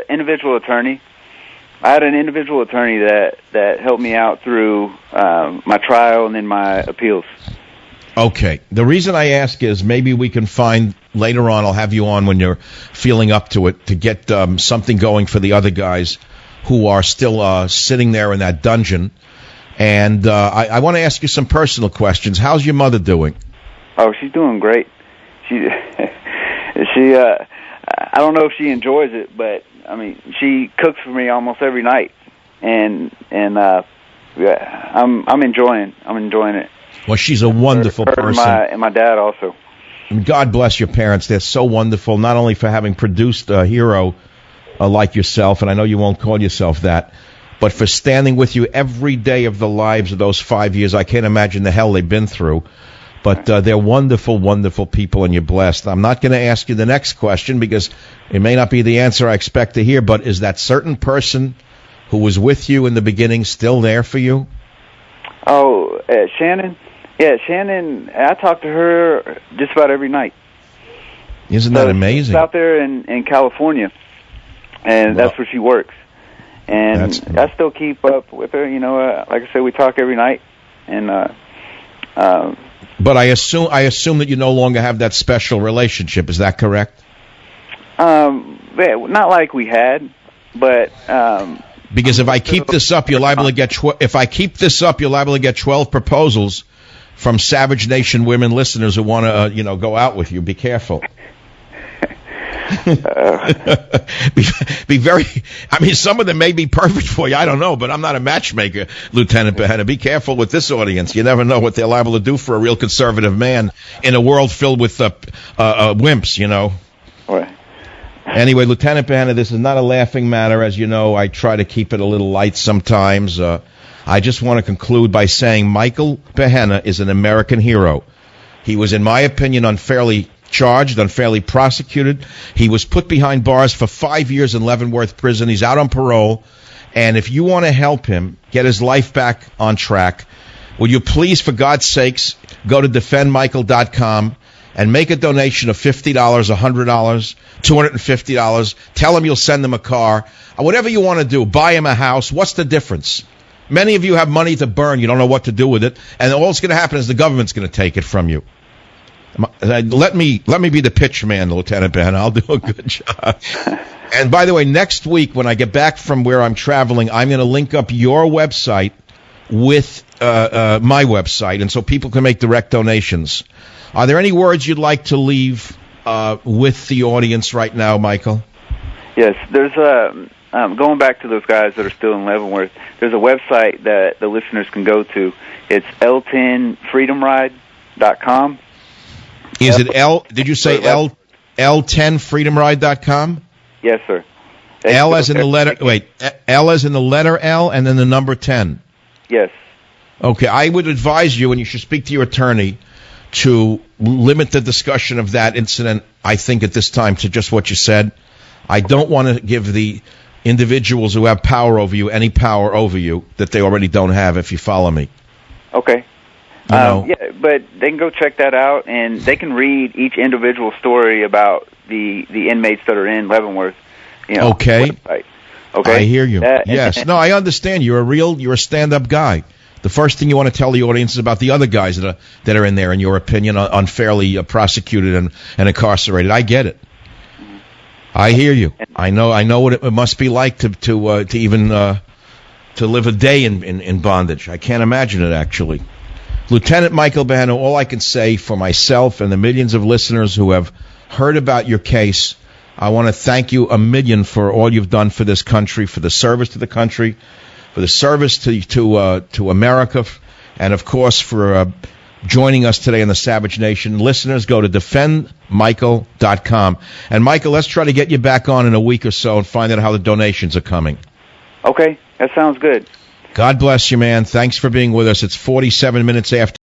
individual attorney. I had an individual attorney that helped me out through my trial and then my appeals. Okay. The reason I ask is maybe we can find later on, I'll have you on when you're feeling up to it, to get something going for the other guys who are still sitting there in that dungeon. And I want to ask you some personal questions. How's your mother doing? Oh, she's doing great. She I don't know if she enjoys it, but I mean, she cooks for me almost every night, and yeah, I'm enjoying it. Well, she's a wonderful person. And my dad also. And God bless your parents. They're so wonderful, not only for having produced a hero like yourself, and I know you won't call yourself that, but for standing with you every day of the lives of those 5 years. I can't imagine the hell they've been through. But they're wonderful, wonderful people, and you're blessed. I'm not going to ask you the next question because it may not be the answer I expect to hear, but is that certain person who was with you in the beginning still there for you? Oh, Shannon? Yeah, Shannon, I talk to her just about every night. Isn't that amazing? She's out there in California, and that's where she works. And I still keep up with her. You know, like I said, we talk every night, and but I assume that you no longer have that special relationship. Is that correct? Not like we had, but because if I keep this up, you're liable to get 12 proposals from Savage Nation women listeners who want to go out with you. Be careful. Be very. I mean, some of them may be perfect for you. I don't know, but I'm not a matchmaker, Lieutenant Behenna. Be careful with this audience. You never know what they're liable to do for a real conservative man in a world filled with wimps. Right. Anyway, Lieutenant Behenna, this is not a laughing matter. As you know, I try to keep it a little light sometimes. I just want to conclude by saying Michael Behenna is an American hero. He was, in my opinion, unfairly charged, unfairly prosecuted. He was put behind bars for 5 years in Leavenworth Prison. He's out on parole. And if you want to help him get his life back on track, will you please, for God's sakes, go to defendmichael.com and make a donation of $50, $100, $250. Tell him you'll send him a car. Whatever you want to do. Buy him a house. What's the difference? Many of you have money to burn. You don't know what to do with it. And all that's going to happen is the government's going to take it from you. Let me be the pitch man, Lieutenant Ben. I'll do a good job. And by the way, next week when I get back from where I'm traveling, I'm going to link up your website with my website, and so people can make direct donations. Are there any words you'd like to leave with the audience right now, Michael? Yes, there's going back to those guys that are still in Leavenworth. There's a website that the listeners can go to. It's L10freedomride.com. Is it L? Did you say L10freedomride.com? Yes, sir. L as in the letter. Wait, L as in the letter L, and then the number 10. Yes. Okay, I would advise you, and you should speak to your attorney, to limit the discussion of that incident. I think at this time to just what you said. I don't want to give the individuals who have power over you any power over you that they already don't have. If you follow me. Okay. Yeah, but they can go check that out, and they can read each individual story about the inmates that are in Leavenworth. Okay. Website. Okay. I hear you. Yes. No, I understand. You're a stand-up guy. The first thing you want to tell the audience is about the other guys that are in there, in your opinion, unfairly prosecuted and incarcerated. I get it. I hear you. I know what it must be like to even to live a day in bondage. I can't imagine it, actually. Lieutenant Michael Behenna, all I can say for myself and the millions of listeners who have heard about your case, I want to thank you a million for all you've done for this country, for the service to the country, for the service to America, and of course for joining us today in the Savage Nation. Listeners, go to defendmichael.com. And Michael, let's try to get you back on in a week or so and find out how the donations are coming. Okay, that sounds good. God bless you, man. Thanks for being with us. It's 47 minutes after